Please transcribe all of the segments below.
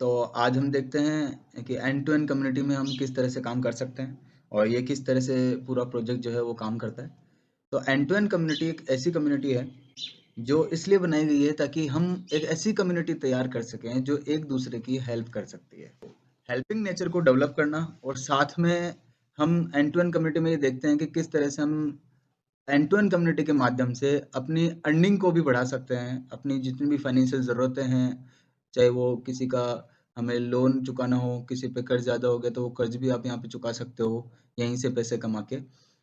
तो आज हम देखते हैं कि एंड टू एंड कम्युनिटी में हम किस तरह से काम कर सकते हैं और ये किस तरह से पूरा प्रोजेक्ट जो है वो काम करता है। तो एंड टू एंड कम्युनिटी एक ऐसी कम्युनिटी है जो इसलिए बनाई गई है ताकि हम एक ऐसी कम्युनिटी तैयार कर सकें जो एक दूसरे की हेल्प कर सकती है। हेल्पिंग नेचर को डेवलप करना और साथ में हम एंड टू एंड कम्युनिटी में ये देखते हैं कि किस तरह से हम एंड टू एंड कम्युनिटी के माध्यम से अपनी अर्निंग को भी बढ़ा सकते हैं। अपनी जितनी भी फाइनेंशियल ज़रूरतें हैं, चाहे वो किसी का हमें लोन चुकाना हो, किसी पे कर्ज ज़्यादा हो गया तो वो कर्ज भी आप यहाँ पे चुका सकते हो यहीं से पैसे कमा के।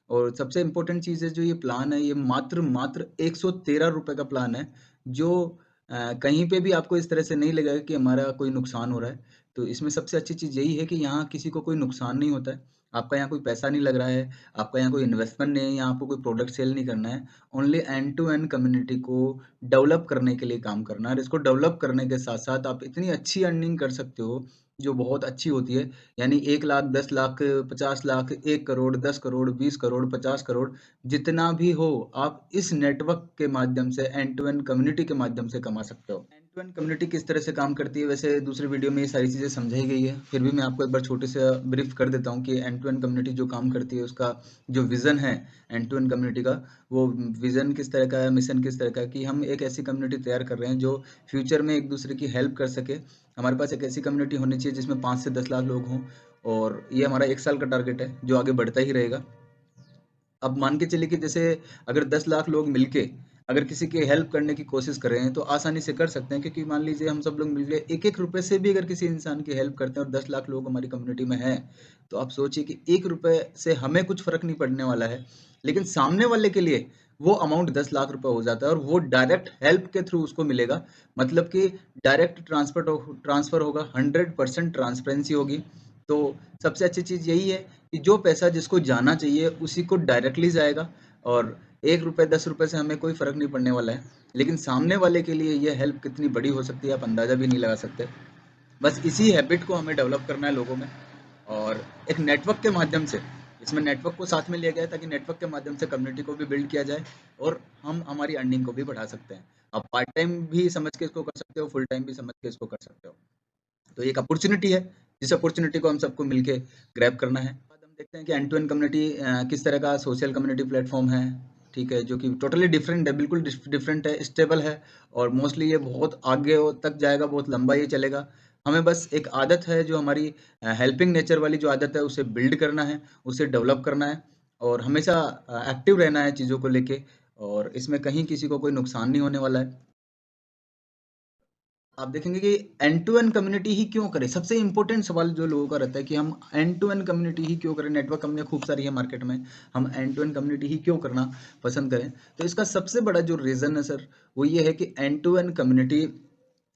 और सबसे इम्पोर्टेंट चीज़ है जो ये प्लान है, ये मात्र मात्र 113 रुपए का प्लान है जो कहीं पे भी आपको इस तरह से नहीं लगेगा कि हमारा कोई नुकसान हो रहा है। तो इसमें सबसे अच्छी चीज़ यही है कि यहाँ किसी को कोई नुकसान नहीं होता है। आपका यहाँ कोई पैसा नहीं लग रहा है, आपका यहाँ कोई इन्वेस्टमेंट नहीं है, यहाँ आपको कोई प्रोडक्ट सेल नहीं करना है। Only end to end community को डेवलप करने के लिए काम करना है और इसको डेवलप करने के साथ-साथ आप इतनी अच्छी अर्निंग कर सकते हो, जो बहुत अच्छी होती है। यानी 1 लाख, 10 लाख, 50 लाख, 1 करोड़, 10 करोड़, 20 करोड़, 50 करोड़ जितना भी हो, आप इस नेटवर्क के माध्यम से एंड टू एंड कम्युनिटी के माध्यम से कमा सकते हो। एंड टू एंड कम्युनिटी किस तरह से काम करती है, वैसे दूसरे वीडियो में ये सारी चीज़ें समझाई गई है। फिर भी मैं आपको एक बार छोटे से ब्रीफ कर देता हूँ कि एंड टू एंड कम्युनिटी जो काम करती है, उसका जो विज़न है एंड टू एंड कम्युनिटी का, वो विज़न किस तरह का है, मिशन किस तरह का है कि हम एक ऐसी कम्युनिटी तैयार कर रहे हैं जो फ्यूचर में एक दूसरे की हेल्प कर सके। हमारे पास एक ऐसी कम्युनिटी होनी चाहिए जिसमें 5 से 10 लाख लोग हों और ये हमारा 1 साल का टारगेट है जो आगे बढ़ता ही रहेगा। अब मान के चलिए कि जैसे अगर 10 लाख लोग मिलके अगर किसी की हेल्प करने की कोशिश कर रहे हैं तो आसानी से कर सकते हैं, क्योंकि मान लीजिए हम सब लोग मिलके एक एक रुपए से भी अगर किसी इंसान की हेल्प करते हैं और 10 लाख लोग हमारी कम्युनिटी में हैं, तो आप सोचिए कि 1 रुपए से हमें कुछ फर्क नहीं पड़ने वाला है, लेकिन सामने वाले के लिए वो अमाउंट 10 लाख रुपए हो जाता है और वो डायरेक्ट हेल्प के थ्रू उसको मिलेगा। मतलब कि डायरेक्ट ट्रांसफर होगा, 100% ट्रांसपेरेंसी होगी। तो सबसे अच्छी चीज़ यही है कि जो पैसा जिसको जाना चाहिए उसी को डायरेक्टली जाएगा और 1 रुपए 10 रुपए से हमें कोई फ़र्क नहीं पड़ने वाला है। लेकिन सामने वाले के लिए ये हेल्प कितनी बड़ी हो सकती है आप अंदाज़ा भी नहीं लगा सकते। बस इसी हैबिट को हमें डेवलप करना है लोगों में और एक नेटवर्क के माध्यम से, इसमें नेटवर्क को साथ में लिया गया है ताकि नेटवर्क के माध्यम से कम्युनिटी को भी बिल्ड किया जाए और हम हमारी अर्निंग को भी बढ़ा सकते हैं। आप पार्ट टाइम भी समझ के इसको कर सकते हो, फुल टाइम भी समझ के इसको कर सकते हो। तो ये एक अपॉर्चुनिटी है, जिस अपॉर्चुनिटी को हम सबको मिलके ग्रैब करना है। बाद हम देखते हैं कि एंड टू एंड कम्युनिटी किस तरह का सोशल कम्युनिटी प्लेटफॉर्म है, ठीक है, जो कि टोटली डिफरेंट है, बिल्कुल डिफरेंट है, स्टेबल है और मोस्टली ये बहुत आगे तक जाएगा, बहुत लंबा ये चलेगा। हमें बस एक आदत है जो हमारी हेल्पिंग नेचर वाली जो आदत है उसे बिल्ड करना है, उसे डेवलप करना है और हमेशा एक्टिव रहना है चीज़ों को लेके और इसमें कहीं किसी को कोई नुकसान नहीं होने वाला है। आप देखेंगे कि एंड टू एंड कम्युनिटी ही क्यों करें? सबसे इंपॉर्टेंट सवाल जो लोगों का रहता है कि हम एंड टू एंड कम्युनिटी ही क्यों करें? नेटवर्क कंपनियां खूब सारी है मार्केट में, हम एंड टू एंड कम्युनिटी ही क्यों करना पसंद करें? तो इसका सबसे बड़ा जो रीज़न है सर, वो ये है कि एंड टू एंड कम्युनिटी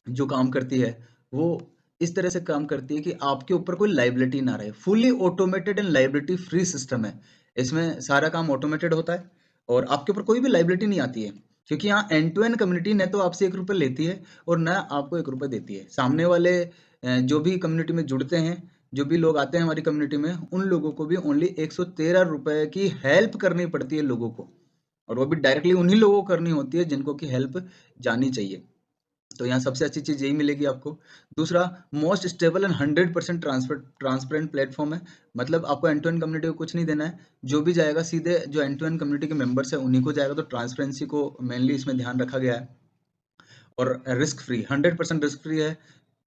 जो काम करती है, वो इस तरह से काम करती है कि आपके ऊपर कोई लायबिलिटी ना रहे। Fully automated and liability free system है। इसमें सारा काम ऑटोमेटेड होता है और आपके ऊपर कोई भी लायबिलिटी नहीं आती है, क्योंकि यहाँ एंड टू एंड कम्युनिटी न तो आपसे 1 रुपए लेती है और न आपको 1 रुपए देती है। सामने वाले जो भी कम्युनिटी में जुड़ते हैं, जो भी लोग आते हैं हमारी कम्युनिटी में, उन लोगों को भी ओनली 113 रुपए की हेल्प करनी पड़ती है लोगों को और वो भी डायरेक्टली उन्हीं लोगों को करनी होती है जिनको की हेल्प जानी चाहिए। तो यहाँ सबसे अच्छी चीज़ यही मिलेगी आपको। दूसरा, most stable and 100% transparent platform है। मतलब आपको एंड टू एंड कम्युनिटी को कुछ नहीं देना है, जो भी जाएगा सीधे जो एंड टू एंड कम्युनिटी के मेंबर्स हैं उन्हीं को जाएगा। तो ट्रांसपेरेंसी को मेनली इसमें ध्यान रखा गया है और रिस्क फ्री, 100% रिस्क फ्री है।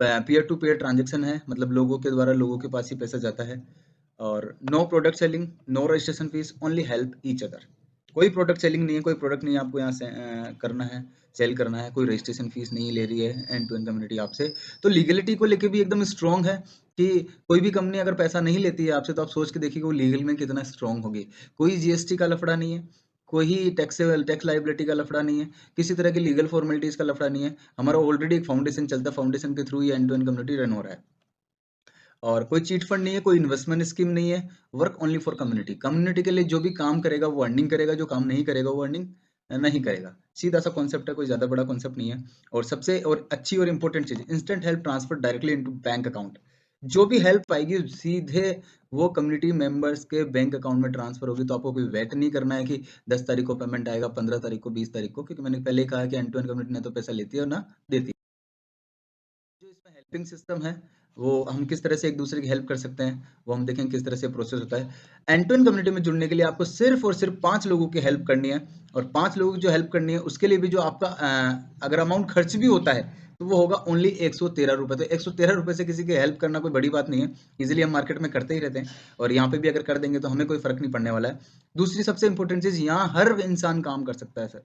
पीयर टू पीयर ट्रांजेक्शन है, मतलब लोगों के द्वारा लोगों के पास ही पैसा जाता है और no product selling, no registration fees, only help each other. कोई प्रोडक्ट सेलिंग नहीं है, कोई प्रोडक्ट नहीं आपको यहाँ से करना है, सेल करना है, कोई रजिस्ट्रेशन फीस नहीं ले रही है एंड टू एंड कम्युनिटी आपसे। तो लीगलिटी को लेके भी एकदम स्ट्रॉन्ग है कि कोई भी कंपनी अगर पैसा नहीं लेती है आपसे तो आप सोच के देखिए कि वो लीगल में कितना स्ट्रॉन्ग होगी। कोई जीएसटी का लफड़ा नहीं है, कोई टैक्स लाइबिलिटी का लफड़ा नहीं है, किसी तरह की लीगल फॉर्मेलिटीज का लफड़ा नहीं है। हमारा ऑलरेडी एक फाउंडेशन चलता है, फाउंडेशन के थ्रू ये end to end community run हो रहा है और कोई चीट फंड नहीं है, कोई इन्वेस्टमेंट स्कीम नहीं है। Work only for community. Community के लिए जो भी काम करेगा वो अर्निंग करेगा, जो काम नहीं करेगा वो अर्निंग नहीं करेगा। सीधा सा कॉन्सेप्ट है, कोई ज़्यादा बड़ा कॉन्सेप्ट नहीं है। और सबसे और अच्छी और इम्पोर्टेंट चीज़, instant help transfer directly into bank account. जो भी हेल्प आएगी सीधे वो कम्युनिटी मेंबर्स के बैंक अकाउंट में ट्रांसफर होगी। तो आपको कोई वेट नहीं करना है कि 10 तारीख को पेमेंट आएगा, 15 तारीख को, 20 तारीख को, क्योंकि मैंने पहले ही कहा कि एंड टू एंड कम्युनिटी ना तो पैसा लेती है और ना देती है। हेल्पिंग सिस्टम है, वो हम किस तरह से एक दूसरे की हेल्प कर सकते हैं, वो हम देखेंगे किस तरह से प्रोसेस होता है। एंड टू एंड कम्युनिटी में जुड़ने के लिए आपको सिर्फ और सिर्फ 5 लोगों की हेल्प करनी है, और 5 लोगों की जो हेल्प करनी है उसके लिए भी जो आपका अगर अमाउंट खर्च भी होता है तो वो होगा ओनली 113 रुपये। तो 113 रुपये से किसी की हेल्प करना कोई बड़ी बात नहीं है, इजीली हम मार्केट में करते ही रहते हैं, और यहाँ पे भी अगर कर देंगे तो हमें कोई फर्क नहीं पड़ने वाला है। दूसरी सबसे इंपॉर्टेंट चीज़, यहाँ हर इंसान काम कर सकता है सर,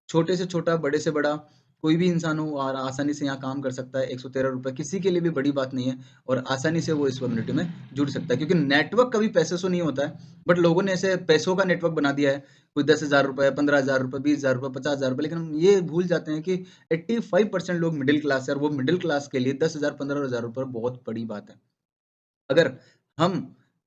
छोटे से छोटा, बड़े से बड़ा, कोई भी इंसान हो और आसानी से यहाँ काम कर सकता है। 113 रुपये किसी के लिए भी बड़ी बात नहीं है, और आसानी से वो इस कम्युनिटी में जुड़ सकता है, क्योंकि नेटवर्क कभी पैसे से नहीं होता है, बट लोगों ने ऐसे पैसों का नेटवर्क बना दिया है। कोई 10,000 रुपये, 15,000 रुपये, 20,000 रुपये, 50,000 रुपये, लेकिन हम ये भूल जाते हैं कि 85% लोग मिडिल क्लास है, और वो मिडिल क्लास के लिए 10,000, 15,000 रुपये बहुत बड़ी बात है। अगर हम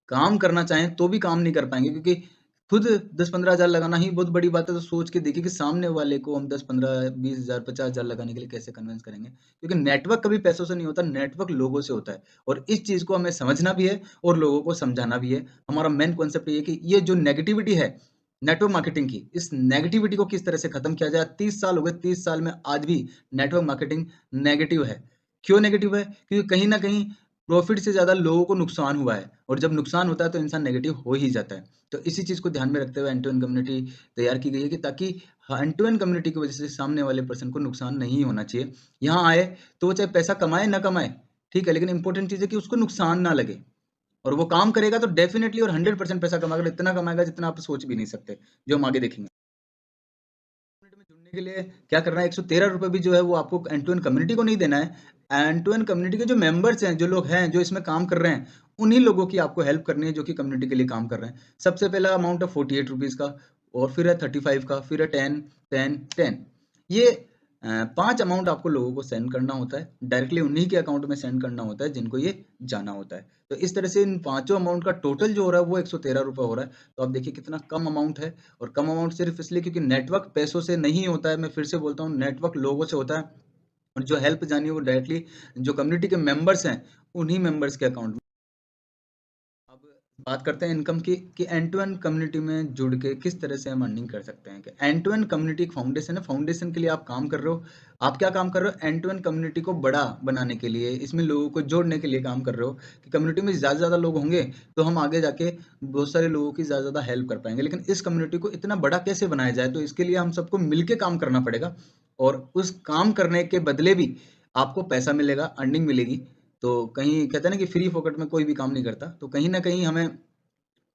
काम करना चाहें तो भी काम नहीं कर पाएंगे, क्योंकि खुद 10-15 हज़ार लगाना ही बहुत बड़ी बात है। तो सोच के देखिए कि सामने वाले को हम 10-15-20 हज़ार 50,000 लगाने के लिए कैसे कन्विंस करेंगे, क्योंकि नेटवर्क कभी पैसों से नहीं होता, नेटवर्क लोगों से होता है, और इस चीज को हमें समझना भी है और लोगों को समझाना भी है। हमारा मेन कॉन्सेप्ट ये है कि ये जो नेगेटिविटी है नेटवर्क मार्केटिंग की, इस नेगेटिविटी को किस तरह से खत्म किया जाए। 30 साल हो गए, 30 साल में आज भी नेटवर्क मार्केटिंग नेगेटिव है। क्यों नेगेटिव है? क्योंकि कहीं ना कहीं प्रॉफिट से ज्यादा लोगों को नुकसान हुआ है, और जब नुकसान होता है तो इंसान नेगेटिव हो ही जाता है। तो इसी चीज को ध्यान में रखते हुए एंड टू एंड कम्युनिटी तैयार की गई है, कि ताकि एंड टू एंड कम्युनिटी की वजह से सामने वाले पर्सन को नुकसान नहीं होना चाहिए। यहाँ आए तो वो चाहे पैसा कमाए ना कमाए, ठीक है, लेकिन इंपॉर्टेंट चीज है कि उसको नुकसान ना लगे, और वो काम करेगा तो डेफिनेटली और 100% पैसा कमाएगा, इतना कमाएगा जितना आप सोच भी नहीं सकते, जो हम आगे देखेंगे। में जुड़ने के लिए क्या करना है, 113 रुपये भी जो है वो आपको एंड टू एंड कम्युनिटी को नहीं देना है। एंड टू एंड कम्युनिटी के जो मेंबर्स हैं, जो लोग हैं जो इसमें काम कर रहे हैं, उन्हीं लोगों की आपको हेल्प करनी है जो कि कम्युनिटी के लिए काम कर रहे हैं। सबसे पहला अमाउंट है 48 रुपीज़ का, और फिर है 35 का, फिर है 10 10 10। ये 5 अमाउंट आपको लोगों को सेंड करना होता है, डायरेक्टली उन्हीं के अकाउंट में सेंड करना होता है जिनको ये जाना होता है। तो इस तरह से इन पांचों अमाउंट का टोटल जो हो रहा है वो 113 रुपये हो रहा है। तो आप देखिए कितना कम अमाउंट है, और कम अमाउंट सिर्फ इसलिए क्योंकि नेटवर्क पैसों से नहीं होता है। मैं फिर से बोलता हूँ, नेटवर्क लोगों से होता है, और जो हेल्प जानी है वो डायरेक्टली जो कम्युनिटी के मेंबर्स हैं उन्हीं मेंबर्स के अकाउंट में। अब बात करते हैं इनकम की, कि एंड टू एंड कम्युनिटी में जुड़ के किस तरह से हम अर्निंग कर सकते हैं। कि एंड टू एंड कम्युनिटी एक फाउंडेशन है, फाउंडेशन के लिए आप काम कर रहे हो। आप क्या काम कर रहे हो? एंड टू एंड कम्युनिटी को बड़ा बनाने के लिए, इसमें लोगों को जोड़ने के लिए काम कर रहे हो, कि कम्युनिटी में ज़्यादा से ज़्यादा लोग होंगे तो हम आगे जाके बहुत सारे लोगों की ज़्यादा ज़्यादा हेल्प कर पाएंगे। लेकिन इस कम्युनिटी को इतना बड़ा कैसे बनाया जाए, तो इसके लिए हम सबको मिलके काम करना पड़ेगा, और उस काम करने के बदले भी आपको पैसा मिलेगा, अर्निंग मिलेगी। तो कहीं कहते हैं ना कि फ्री फोकट में कोई भी काम नहीं करता, तो कहीं ना कहीं हमें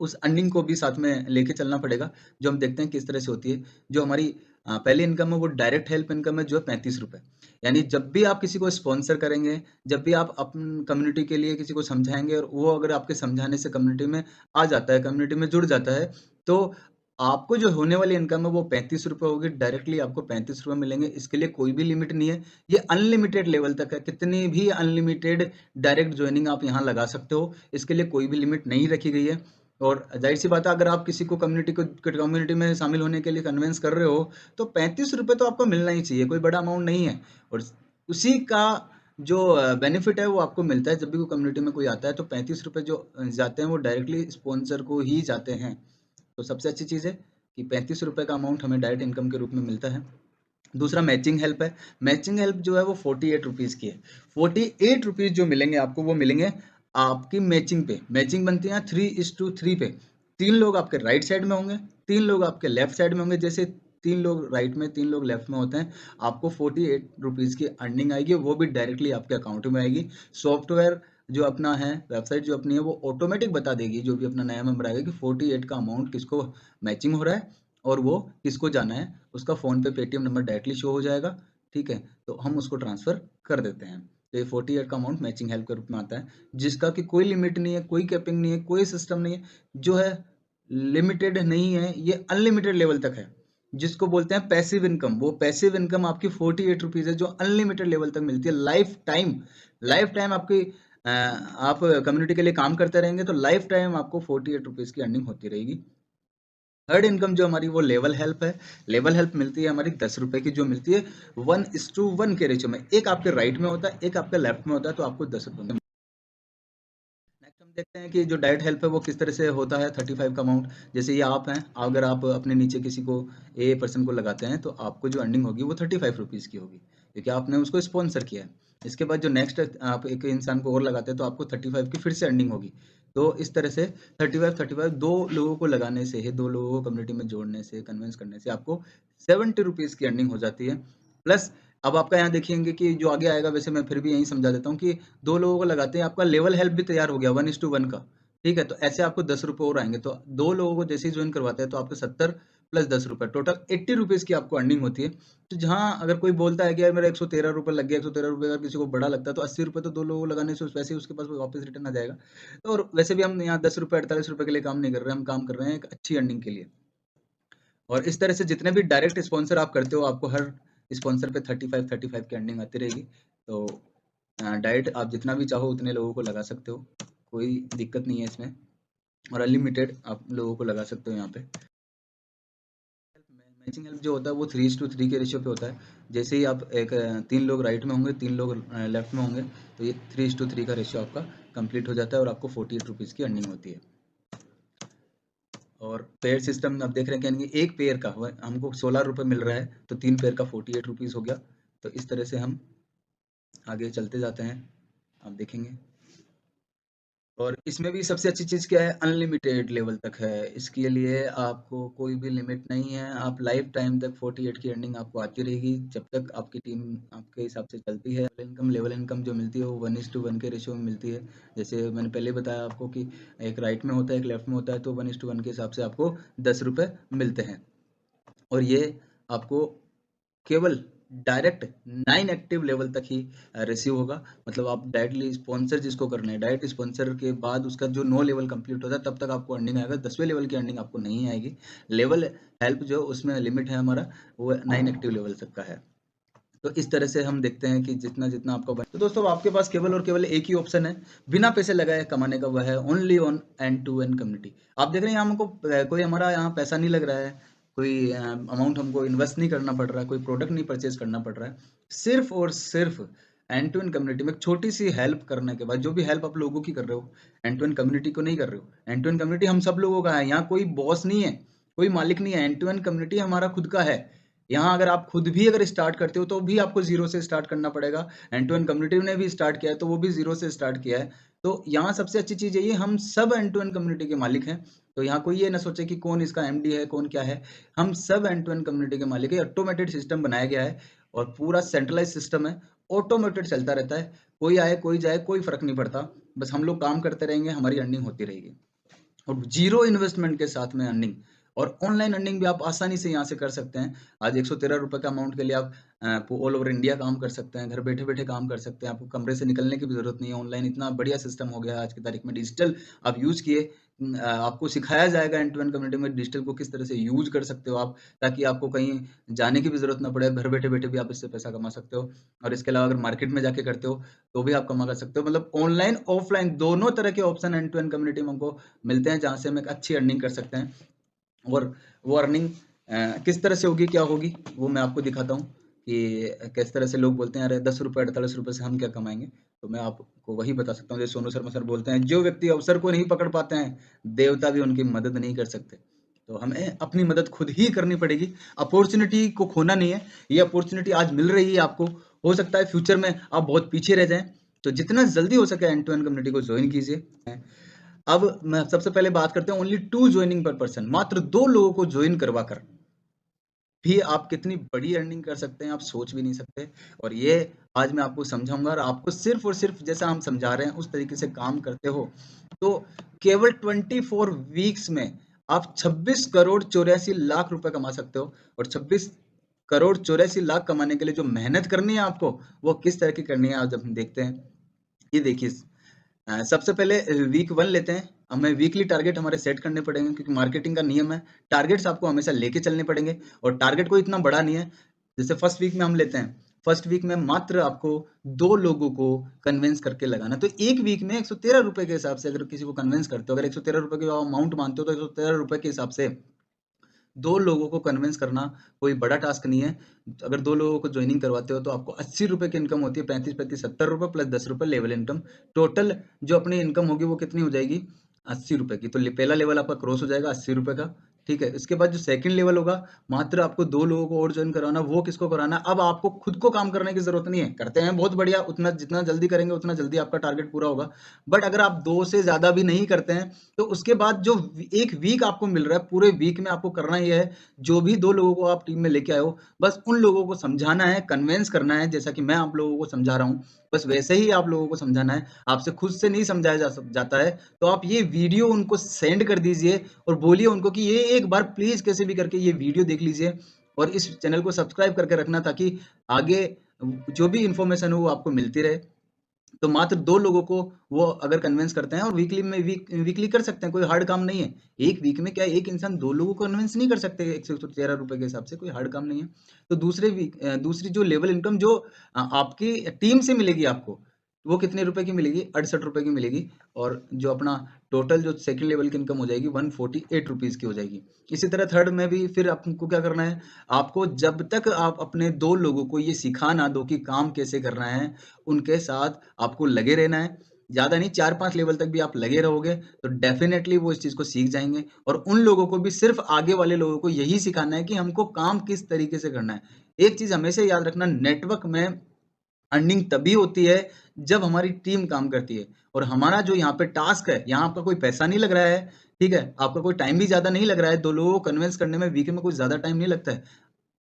उस अर्निंग को भी साथ में लेके चलना पड़ेगा, जो हम देखते हैं किस तरह से होती है। जो हमारी पहली इनकम है वो डायरेक्ट हेल्प इनकम है, जो है 35 रुपये। यानी जब भी आप किसी को स्पॉन्सर करेंगे, जब भी आप अपनी कम्युनिटी के लिए किसी को समझाएंगे, और वो अगर आपके समझाने से कम्युनिटी में आ जाता है, कम्युनिटी में जुड़ जाता है, तो आपको जो होने वाली इनकम है वो 35 रुपये होगी। डायरेक्टली आपको 35 रुपये मिलेंगे। इसके लिए कोई भी लिमिट नहीं है, ये अनलिमिटेड लेवल तक है। कितनी भी अनलिमिटेड डायरेक्ट ज्वाइनिंग आप यहाँ लगा सकते हो, इसके लिए कोई भी लिमिट नहीं रखी गई है। और जाहिर सी बात है, अगर आप किसी को कम्युनिटी में शामिल होने के लिए कन्विंस कर रहे हो, तो 35 रुपये तो आपको मिलना ही चाहिए, कोई बड़ा अमाउंट नहीं है। और उसी का जो बेनिफिट है वो आपको मिलता है जब भी कोई कम्युनिटी में कोई आता है, तो 35 रुपये जो जाते हैं वो डायरेक्टली स्पॉन्सर को ही जाते हैं। तो सबसे अच्छी चीज़ है कि 35 रुपये का अमाउंट हमें डायरेक्ट इनकम के रूप में मिलता है। दूसरा मैचिंग हेल्प है। मैचिंग हेल्प जो है वो 48 रुपीज़ की है। 48 रुपीज़ जो मिलेंगे आपको, वो मिलेंगे आपकी मैचिंग पे। मैचिंग बनती है 3:3 पे। 3 लोग आपके राइट साइड में होंगे, 3 लोग आपके लेफ्ट साइड में होंगे। जैसे 3 लोग राइट में, 3 लोग लेफ्ट में होते हैं, आपको 48 रुपीज़ की अर्निंग आएगी, वो भी डायरेक्टली आपके अकाउंट में आएगी। सॉफ्टवेयर जो अपना है, वेबसाइट जो अपनी है, वो ऑटोमेटिक बता देगी जो भी अपना नया मेंबर आएगा कि 48 का अमाउंट किसको मैचिंग हो रहा है, और वो किसको जाना है। उसका फ़ोन पे पेटीएम नंबर डायरेक्टली शो हो जाएगा, ठीक है, तो हम उसको ट्रांसफ़र कर देते हैं। तो ये 48 का अमाउंट मैचिंग हेल्प के रूप में आता है, जिसका कि कोई लिमिट नहीं है, कोई कैपिंग नहीं है, कोई सिस्टम नहीं है, जो है लिमिटेड नहीं है, ये अनलिमिटेड लेवल तक है। जिसको बोलते हैं पैसिव इनकम, वो पैसिव इनकम आपकी 48 रुपीज़ है, जो अनलिमिटेड लेवल तक मिलती है। लाइफ टाइम, लाइफ टाइम आपकी आप कम्युनिटी के लिए काम करते रहेंगे तो लाइफ टाइम आपको 48 रुपीज़ की अर्निंग होती रहेगी। थर्ड इनकम जो हमारी वो लेवल हेल्प है। लेवल हेल्प मिलती है हमारी 10 रुपए की, जो मिलती है 1:1 के रेशियो में। एक आपके राइट में होता है, एक आपके लेफ्ट में होता है, तो आपको 10 रुपये में। नेक्स्ट हम देखते हैं कि जो डायरेक्ट हेल्प है वो किस तरह से होता है। 35 का अमाउंट, जैसे ये आप हैं, अगर आप अपने नीचे किसी को ए पर्सन को लगाते हैं तो आपको जो अर्निंग होगी वो 35 रुपीज़ की होगी, क्योंकि आपने उसको स्पॉन्सर किया है। इसके बाद जो नेक्स्ट आप एक इंसान को और लगाते हैं तो आपको 35 की फिर से अर्निंग होगी। तो इस तरह से 35 दो लोगों को लगाने से ही, दो लोगों को कम्युनिटी में जोड़ने से, कन्विंस करने से आपको 70 रुपीज़ की अर्निंग हो जाती है। प्लस अब आपका यहाँ देखेंगे कि जो आगे आएगा, वैसे मैं फिर भी यही समझा देता हूँ कि दो लोगों को लगाते हैं, आपका लेवल हेल्प भी तैयार हो गया 1:1 का। ठीक है, तो ऐसे आपको 10 रुपये और आएंगे। तो दो लोगों को जैसे ही ज्वाइन करवाते हैं तो आपको 70 प्लस 10 रुपये, टोटल 80 रुपीज़ की आपको अर्निंग होती है। तो जहाँ अगर कोई बोलता है कि यार मेरा 113 रुपये लग गया, 113 रुपये अगर किसी को बड़ा लगता है तो 80 रुपये तो दो लोगों को लगाने से वैसे ही उसके पास वापस रिटर्न आ जाएगा। तो और वैसे भी हम यहाँ 10 रुपये 48 रुपये के लिए काम नहीं कर रहे हैं, हम काम कर रहे हैं एक अच्छी अर्निंग के लिए। और इस तरह से जितने भी डायरेक्ट स्पॉन्सर आप करते हो, आपको हर स्पॉन्सर पे 35 की अर्निंग आती रहेगी। तो डायरेक्ट आप जितना भी चाहो उतने लोगों को लगा सकते हो, कोई दिक्कत नहीं है इसमें, और अनलिमिटेड आप लोगों को लगा सकते हो यहाँ पे। मैचिंग हेल्प जो होता है वो 3:3 के रेशियो पे होता है। जैसे ही आप एक 3 लोग राइट में होंगे, 3 लोग लेफ्ट में होंगे, तो ये 3:3 का रेशियो आपका कंप्लीट हो जाता है और आपको 48 रुपीज़ की अर्निंग होती है। और पेयर सिस्टम आप देख रहे हैं कि एक पेयर का हमको 16 रुपये मिल रहा है, तो 3 पेयर का 48 रुपीज़ हो गया। तो इस तरह से हम आगे चलते जाते हैं, आप देखेंगे। और इसमें भी सबसे अच्छी चीज़ क्या है, अनलिमिटेड लेवल तक है। इसके लिए आपको कोई भी लिमिट नहीं है, आप लाइफ टाइम तक 48 की अर्निंग आपको आती रहेगी, जब तक आपकी टीम आपके हिसाब से चलती है। लेवल इनकम जो मिलती है वो 1:1 के रेशियो में मिलती है। जैसे मैंने पहले बताया आपको कि एक राइट में होता है, एक लेफ्ट में होता है, तो 1:1 के हिसाब से आपको 10 रुपये मिलते हैं। और ये आपको केवल डायरेक्ट 9 एक्टिव लेवल तक ही रिसीव होगा। मतलब आप डायरेक्टली स्पॉन्सर जिसको करना है, डायरेक्ट स्पॉन्सर के बाद उसका जो 9 लेवल कंप्लीट होता है तब तक आपको अर्निंग आएगा। 10वें लेवल की अर्निंग आपको नहीं आएगी। लेवल हेल्प जो उसमें लिमिट है हमारा, वो 9 एक्टिव लेवल तक का है। तो इस तरह से हम देखते हैं कि जितना जितना आपका तो दोस्तों आपके पास केवल और केवल एक ही ऑप्शन है बिना पैसे लगाए कमाने का, वह है only on end to end community. आप देख रहे हैं हमको कोई हमारा यहाँ पैसा नहीं लग रहा है, कोई अमाउंट हमको इन्वेस्ट नहीं करना पड़ रहा है, कोई प्रोडक्ट नहीं परचेज करना पड़ रहा है। सिर्फ और सिर्फ एंड टू एंड कम्युनिटी में एक छोटी सी हेल्प करने के बाद, जो भी हेल्प आप लोगों की कर रहे हो, एंड टू एंड कम्युनिटी को नहीं कर रहे हो। एंड टू एंड कम्युनिटी हम सब लोगों का है, यहाँ कोई बॉस नहीं है, कोई मालिक नहीं है। एंड टू एंड कम्युनिटी हमारा खुद का है। यहाँ अगर आप खुद भी अगर स्टार्ट करते हो तो भी आपको जीरो से स्टार्ट करना पड़ेगा। एंड टू एंड कम्युनिटी ने भी स्टार्ट किया है तो वो भी जीरो से स्टार्ट किया है। तो यहाँ सबसे अच्छी चीज़ यही है, हम सब एंड टू एंड कम्युनिटी के मालिक हैं। तो यहाँ कोई ये ना सोचे कि कौन इसका एमडी है, कौन क्या है। हम सब एंड टू एंड कम्युनिटी के मालिक है। ऑटोमेटेड सिस्टम बनाया गया है और पूरा सेंट्रलाइज सिस्टम है, ऑटोमेटेड चलता रहता है। कोई आए कोई जाए कोई फर्क नहीं पड़ता, बस हम लोग काम करते रहेंगे, हमारी अर्निंग होती रहेगी। और जीरो इन्वेस्टमेंट के साथ में अर्निंग, और ऑनलाइन अर्निंग भी आप आसानी से यहाँ से कर सकते हैं। आज 113 रुपये का अमाउंट के लिए आप ऑल ओवर इंडिया काम कर सकते हैं, घर बैठे बैठे काम कर सकते हैं। आपको कमरे से निकलने की भी जरूरत नहीं है। ऑनलाइन इतना बढ़िया सिस्टम हो गया है आज की तारीख में। डिजिटल आप यूज किए, आपको सिखाया जाएगा एंड टू एंड कम्युनिटी में डिजिटल को किस तरह से यूज कर सकते हो आप, ताकि आपको कहीं जाने की भी जरूरत ना पड़े। घर बैठे बैठे भी आप इससे पैसा कमा सकते हो। और इसके अलावा अगर मार्केट में जाके करते हो तो भी आप कमा कर सकते हो। मतलब ऑनलाइन ऑफलाइन दोनों तरह के option end to end community में हमको मिलते हैं, जहाँ से हम एक अच्छी अर्निंग कर सकते हैं। और वो अर्निंग किस तरह से होगी, क्या होगी, वो मैं आपको दिखाता हूँ कि किस तरह से लोग बोलते हैं अरे 10 रुपये 48 रुपये से हम क्या कमाएंगे। तो मैं आपको वही बता सकता हूँ, जैसे सोनू शर्मा सर बोलते हैं, जो व्यक्ति अवसर को नहीं पकड़ पाते हैं, देवता भी उनकी मदद नहीं कर सकते। तो हमें अपनी मदद खुद ही करनी पड़ेगी। अपॉर्चुनिटी को खोना नहीं है। ये अपॉर्चुनिटी आज मिल रही है आपको, हो सकता है फ्यूचर में आप बहुत पीछे रह जाएं। तो जितना जल्दी हो सके एंड टू एंड कम्युनिटी को ज्वाइन कीजिए। अब मैं सबसे पहले बात करते हैं ओनली 2 ज्वाइनिंग पर पर्सन, मात्र 2 लोगों को ज्वाइन करवा कर भी आप कितनी बड़ी अर्निंग कर सकते हैं, आप सोच भी नहीं सकते। और ये आज मैं आपको समझाऊंगा, और आपको सिर्फ और सिर्फ जैसा हम समझा रहे हैं उस तरीके से काम करते हो तो केवल 24 वीक्स में आप 26 करोड़ 84 लाख रुपए कमा सकते हो। और 26 करोड़ 84 लाख कमाने के लिए जो मेहनत करनी है आपको, वो किस तरह की करनी है आज हम देखते हैं। ये देखिए, सबसे पहले वीक 1 लेते हैं। हमें वीकली टारगेट हमारे सेट करने पड़ेंगे, क्योंकि मार्केटिंग का नियम है, टारगेट्स आपको हमेशा लेके चलने पड़ेंगे। और टारगेट कोई इतना बड़ा नहीं है। जैसे फर्स्ट वीक में हम लेते हैं, फर्स्ट वीक में मात्र आपको 2 लोगों को कन्विंस करके लगाना। तो एक वीक में 113 रुपए के हिसाब से अगर किसी को कन्विंस करते हो, अगर 113 रुपए के अमाउंट मानते हो तो 113 रुपए के हिसाब से 2 लोगों को कन्विंस करना कोई बड़ा टास्क नहीं है। अगर 2 लोगों को ज्वाइनिंग करवाते हो तो आपको 80 रुपए की इनकम होती है। 35 70 रुपए प्लस 10 रुपए लेवल इनकम, टोटल जो अपनी इनकम होगी वो कितनी हो जाएगी, 80 रुपए की। तो पहला लेवल आपका क्रॉस हो जाएगा 80 रुपए का। ठीक है, इसके बाद जो सेकंड लेवल होगा, मात्र आपको 2 लोगों को और जॉइन करवाना, वो किसको कराना? अब आपको खुद को काम करने की ज़रूरत नहीं है। करते हैं बहुत बढ़िया, उतना जितना जल्दी करेंगे उतना जल्दी आपका टारगेट पूरा होगा। बट अगर आप 2 से ज़्यादा भी नहीं करते हैं, तो उसके बाद जो 1 वीक आपको मिल रहा है, पूरे वीक में आपको करना ये है, जो भी 2 लोगों को आप टीम में लेके आए हो, बस उन लोगों को समझाना है, कन्विंस करना है, जैसा कि मैं आप लोगों को समझा रहा हूँ, बस वैसे ही आप लोगों को समझाना है। आपसे खुद से नहीं समझाया जाता है, तो आप ये वीडियो उनको सेंड कर दीजिए और बोलिए उनको कि ये एक बार प्लीज कैसे भी करके ये वीडियो देख लीजिए और इस चैनल को सब्सक्राइब करके रखना, ताकि आगे जो भी इंफॉर्मेशन हो वो आपको मिलती रहे। तो मात्र 2 लोगों को वो अगर कन्विंस करते हैं, और वीकली कर सकते हैं, कोई हार्ड काम नहीं है। एक वीक में क्या एक इंसान 2 लोगों को कन्विंस नहीं कर सकते 113 रुपए के हिसाब से, कोई हार्ड काम नहीं है। तो दूसरी जो लेवल इनकम जो आपकी टीम से मिलेगी आपको, वो कितने रुपए की मिलेगी? 68 रुपए की मिलेगी। और जो अपना टोटल जो सेकंड लेवल की इनकम हो जाएगी 148 रुपीज की हो जाएगी। इसी तरह थर्ड में भी फिर आपको क्या करना है, आपको जब तक आप अपने 2 लोगों को ये सिखा ना दो कि काम कैसे करना है, उनके साथ आपको लगे रहना है। ज़्यादा नहीं, 4-5 लेवल तक भी आप लगे रहोगे तो डेफिनेटली वो इस चीज़ को सीख जाएँगे, और उन लोगों को भी, सिर्फ़ आगे वाले लोगों को यही सिखाना है कि हमको काम किस तरीके से करना है। एक चीज़ हमेशा याद रखना, नेटवर्क में अर्निंग तभी होती है जब हमारी टीम काम करती है, और हमारा जो यहाँ पे टास्क है, यहाँ आपका कोई पैसा नहीं लग रहा है, ठीक है? आपका कोई टाइम भी ज़्यादा नहीं लग रहा है, 2 लोगों को कन्विंस करने में वीक में कुछ ज़्यादा टाइम नहीं लगता है।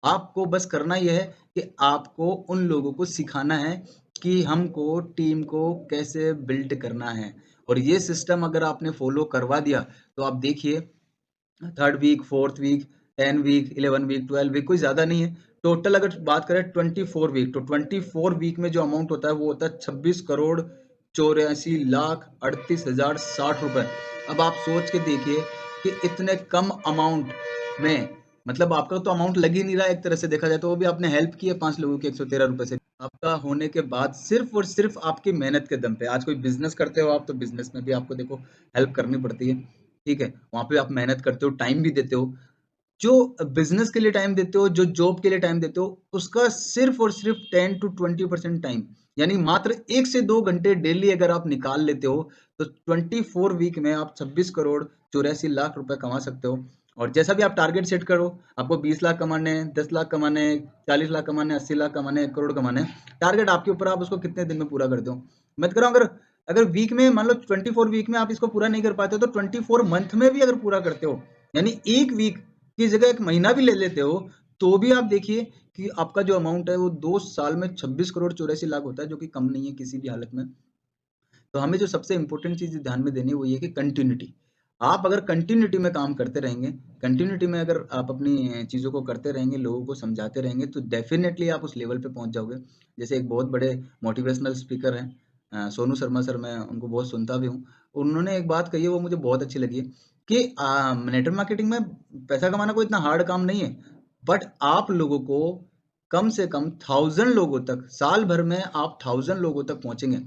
आपको बस करना ये है कि आपको उन लोगों को सिखाना है कि हमको टीम को कैसे बिल्ड करना है, और ये सिस्टम अगर आपने फॉलो करवा दिया, तो आप देखिए, third week, fourth week, 10 week, 11 week, 12 week, कोई ज्यादा नहीं है। टोटल अगर बात करें 24 वीक, तो 24 वीक में जो अमाउंट होता है वो होता है 26,84,38,060 रुपए। अब आप सोच के देखिए कि इतने कम अमाउंट में, मतलब आपका तो अमाउंट लग ही नहीं रहा है, एक तरह से देखा जाए तो, वो भी आपने हेल्प की है 5 लोगों के 113 रुपए से। आपका होने के बाद सिर्फ और सिर्फ आपकी मेहनत के दम पे, आज कोई बिजनेस करते हो आप, तो बिजनेस में भी आपको देखो हेल्प करनी पड़ती है, ठीक है? वहाँ पे आप मेहनत करते हो, टाइम भी देते हो। जो बिज़नेस के लिए टाइम देते हो, जो जॉब के लिए टाइम देते हो, उसका सिर्फ़ और सिर्फ़ 10 टू 20% टाइम, यानी मात्र 1 से 2 घंटे डेली अगर आप निकाल लेते हो, तो 24 वीक में आप 26 करोड़ 84 लाख रुपए कमा सकते हो। और जैसा भी आप टारगेट सेट करो, आपको 20 लाख कमाने हैं, 10 लाख कमाने हैं, 40 लाख कमाने हैं, 80 लाख कमाने हैं, 1 करोड़ कमाने हैं। टारगेट आपके ऊपर, आप उसको कितने दिन में पूरा करते हो। मैं तो कह रहा हूँ, अगर अगर वीक में मान लो 24 वीक में आप इसको पूरा नहीं कर पाते हो, तो 24 मंथ में भी अगर पूरा करते हो, यानी 1 वीक की जगह 1 महीना भी ले लेते हो, तो भी आप देखिए कि आपका जो अमाउंट है वो 2 साल में 26 करोड़ 84 लाख होता है, जो कि कम नहीं है किसी भी हालत में। तो हमें जो सबसे इम्पोर्टेंट चीज़ ध्यान में देनी है वो ये कि कंटिन्यूटी। आप अगर कंटिन्यूटी में काम करते रहेंगे, कंटिन्यूटी में अगर आप अपनी चीज़ों को करते रहेंगे, लोगों को समझाते रहेंगे, तो डेफ़िनेटली आप उस लेवल पे पहुँच जाओगे। जैसे एक बहुत बड़े मोटिवेशनल स्पीकर हैं, सोनू शर्मा सर, मैं उनको बहुत सुनता भी हूँ। उन्होंने एक बात कही है, वो मुझे बहुत अच्छी लगी है कि नेटवर्क मार्केटिंग में पैसा कमाना कोई इतना हार्ड काम नहीं है, बट आप लोगों को कम से कम 1000 लोगों तक, साल भर में आप 1000 लोगों तक पहुँचेंगे।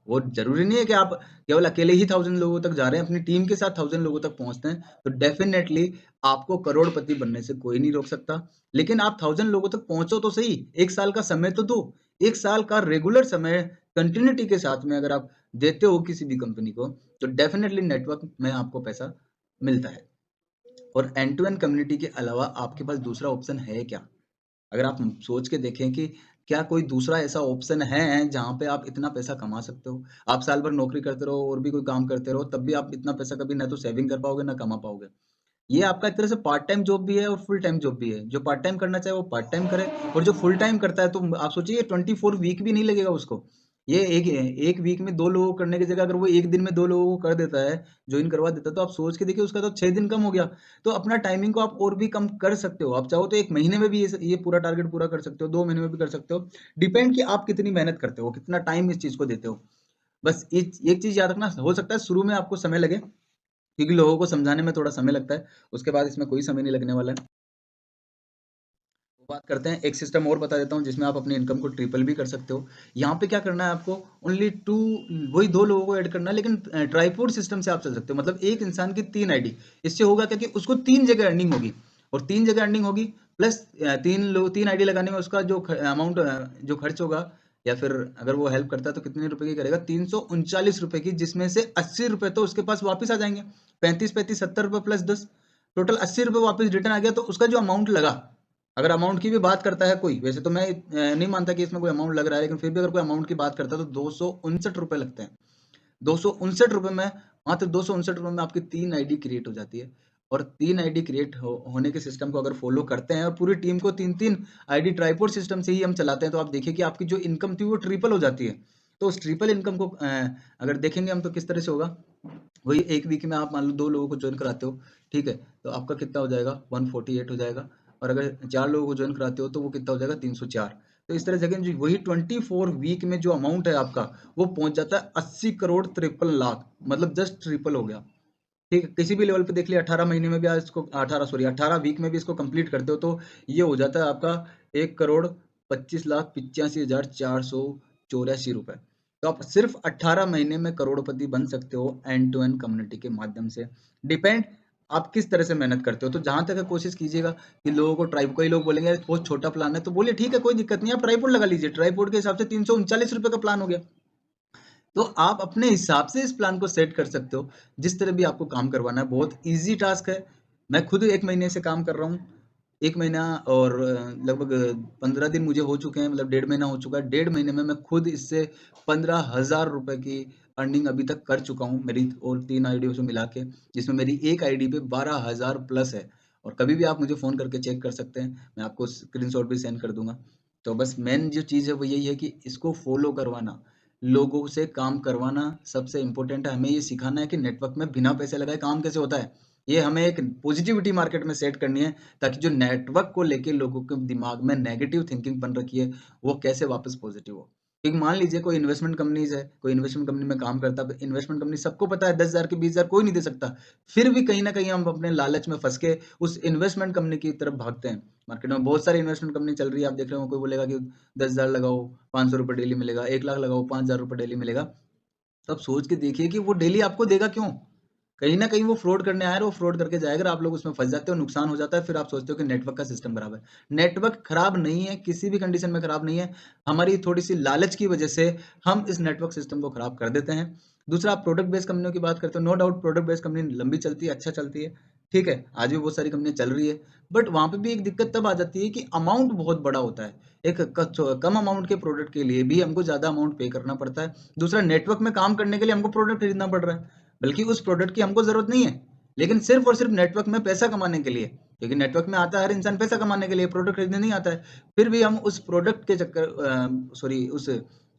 वो ज़रूरी नहीं है कि आप केवल अकेले ही 1000 लोगों तक जा रहे हैं, अपनी टीम के साथ 1000 लोगों तक पहुँचते हैं, तो डेफ़िनेटली आपको करोड़पति बनने से कोई नहीं रोक सकता। लेकिन आप 1000 लोगों तक पहुँचो तो सही, 1 साल का समय तो दो। 1 साल का रेगुलर समय कंटिन्यूटी के साथ में अगर आप देते हो किसी भी कंपनी को, तो डेफ़िनेटली नेटवर्क में आपको पैसा मिलता है। और एंड टू एंड कम्युनिटी के अलावा आपके पास दूसरा ऑप्शन है क्या? अगर आप सोच के देखें कि क्या कोई दूसरा ऐसा ऑप्शन है जहाँ पे आप इतना पैसा कमा सकते हो? आप साल भर नौकरी करते रहो और भी कोई काम करते रहो, तब भी आप इतना पैसा कभी ना तो सेविंग कर पाओगे, ना कमा पाओगे। ये आपका एक तरह से पार्ट टाइम जॉब भी है और फुल टाइम जॉब भी है। जो पार्ट टाइम करना चाहे वो पार्ट टाइम करे, और जो फुल टाइम करता है, तो आप सोचिए 24 वीक भी नहीं लगेगा उसको। ये एक वीक में 2 लोगों को करने की जगह अगर वो 1 दिन में 2 लोगों को कर देता है, जॉइन करवा देता है, तो आप सोच के देखिए, उसका तो 6 दिन कम हो गया। तो अपना टाइमिंग को आप और भी कम कर सकते हो। आप चाहो तो 1 महीने में भी ये पूरा टारगेट पूरा कर सकते हो, 2 महीने में भी कर सकते हो। डिपेंड कि आप कितनी मेहनत करते हो, कितना टाइम इस चीज़ को देते हो। बस एक चीज़ याद रखना, हो सकता है शुरू में आपको समय लगे, क्योंकि लोगों को समझाने में थोड़ा समय लगता है। उसके बाद इसमें कोई समय नहीं लगने वाला है। बात करते हैं, एक सिस्टम और बता देता हूँ जिसमें आप अपनी इनकम को ट्रिपल भी कर सकते हो। यहाँ पे क्या करना है आपको, ओनली 2, वही 2 लोगों को ऐड करना है, लेकिन ट्राइपोड सिस्टम से आप चल सकते हो। मतलब एक इंसान की 3 आईडी। इससे होगा क्या कि उसको 3 जगह अर्निंग होगी, और 3 जगह अर्निंग होगी, प्लस 3 आईडी लगाने में उसका जो अमाउंट जो खर्च होगा, या फिर अगर वो हेल्प करता है तो कितने रुपए की करेगा, 339 रुपए की, जिसमें से 80 रुपए तो उसके पास वापस आ जाएंगे। 35 35 70 रुपए प्लस 10, टोटल 80 रुपये वापस रिटर्न आ गया, तो उसका जो अमाउंट लगा, अगर अमाउंट की भी बात करता है कोई, वैसे तो मैं नहीं मानता कि इसमें कोई अमाउंट लग रहा है, लेकिन फिर भी अगर कोई अमाउंट की बात करता है तो 259 रुपये लगते हैं। 259 रुपये में, मात्र 259 रुपये में आपकी 3 आईडी क्रिएट हो जाती है। और 3 आईडी क्रिएट होने के सिस्टम को अगर फॉलो करते हैं और पूरी टीम को 3-3 आईडी ट्राइपोड सिस्टम से ही हम चलाते हैं, तो आप देखिए कि आपकी जो इनकम थी वो ट्रिपल हो जाती है। तो उस ट्रिपल इनकम को अगर देखेंगे हम तो किस तरह से होगा, वही एक वीक में आप मान लो 2 लोगों को ज्वाइन कराते हो, ठीक है, तो आपका कितना हो जाएगा, 148 हो जाएगा। और अगर 4 लोगों को ज्वाइन कराते हो तो वो कितना हो जाएगा, 304। तो इस तरह से अगेन वही 24 वीक में जो अमाउंट है आपका, वो पहुंच जाता है 80 करोड़ 53 लाख, मतलब जस्ट ट्रिपल हो गया। ठीक है, किसी भी लेवल पे देख लिया, 18 महीने में भी आज इसको 18 वीक में भी इसको कंप्लीट करते हो तो ये हो जाता है आपका 1 करोड़ 25 लाख 85,484 रुपए। तो आप सिर्फ 18 महीने में करोड़पति बन सकते हो एंड टू एंड कम्युनिटी के माध्यम से। डिपेंड आप किस तरह से मेहनत करते हो। तो जहां तक है कोशिश कीजिएगा कि लोगों को ट्राइब, कई लोग बोलेंगे बहुत छोटा प्लान है, तो बोलिए ठीक है कोई दिक्कत नहीं, आप ट्राइपोड लगा लीजिए। ट्राइपोड के हिसाब से 339 रुपए का प्लान हो गया। तो आप अपने हिसाब से इस प्लान को सेट कर सकते हो, जिस तरह भी आपको काम करवाना है। बहुत ईजी टास्क है। मैं खुद 1 महीने से काम कर रहा हूँ। 1 महीना और लगभग 15 दिन मुझे हो चुके हैं, मतलब 1.5 महीना हो चुका है। 1.5 महीने में मैं खुद इससे 15,000 रुपए की अर्निंग अभी तक कर चुका हूँ, मेरी और 3 आईडियों से मिला के, जिसमें मेरी एक आईडी पे 12,000 प्लस है। और कभी भी आप मुझे फ़ोन करके चेक कर सकते हैं, मैं आपको स्क्रीनशॉट भी सेंड कर दूंगा। तो बस मेन जो चीज़ है वो यही है कि इसको फॉलो करवाना, लोगों से काम करवाना सबसे इम्पोर्टेंट है। हमें ये सिखाना है कि नेटवर्क में बिना पैसे लगाए काम कैसे होता है। ये हमें एक पॉजिटिविटी मार्केट में सेट करनी है, ताकि जो नेटवर्क को लेके लोगों के दिमाग में नेगेटिव थिंकिंग बन रखी है, वो कैसे वापस पॉजिटिव हो। एक मान लीजिए कोई इन्वेस्टमेंट कंपनीज है, कोई इन्वेस्टमेंट कंपनी में काम करता है, इन्वेस्टमेंट कंपनी सबको पता है 10,000 के 20,000 कोई नहीं दे सकता। फिर भी कहीं ना कहीं हम अपने लालच में फंस के उस इन्वेस्टमेंट कंपनी की तरफ भागते हैं। मार्केट में बहुत सारी इन्वेस्टमेंट कंपनी चल रही है, आप देख रहे हो, कोई बोलेगा कि 10,000 लगाओ 500 रुपये डेली मिलेगा, 1 लाख लगाओ 5,000 रुपये डेली मिलेगा। तो आप सोच के देखिए कि वो डेली आपको देगा क्यों? कहीं न कहीं वो फ्रॉड करने आया है और वो फ्रॉड करके जाएगा, आप लोग उसमें फँस जाते हो, नुकसान हो जाता है, फिर आप सोचते हो कि नेटवर्क का सिस्टम खराब है। नेटवर्क खराब नहीं है, किसी भी कंडीशन में खराब नहीं है, हमारी थोड़ी-सी लालच की वजह से हम इस नेटवर्क सिस्टम को खराब कर देते हैं। दूसरा, आप प्रोडक्ट बेस्ड कंपनियों की बात करते हो, no doubt product based company लंबी चलती है, अच्छा चलती है, ठीक है? आज भी बहुत सारी कंपनियाँ चल रही है, बट वहाँ पे भी एक दिक्कत तब आ जाती है कि अमाउंट बहुत बड़ा होता है। एक कम अमाउंट के प्रोडक्ट के लिए भी हमको ज़्यादा अमाउंट पे करना पड़ता है। दूसरा, नेटवर्क में काम करने के लिए हमको प्रोडक्ट खरीदना पड़ रहा है, बल्कि उस प्रोडक्ट की हमको ज़रूरत नहीं है, लेकिन सिर्फ और सिर्फ नेटवर्क में पैसा कमाने के लिए, क्योंकि नेटवर्क में आता है हर इंसान पैसा कमाने के लिए, प्रोडक्ट खरीदने नहीं आता है। फिर भी हम उस प्रोडक्ट के चक्कर सॉरी उस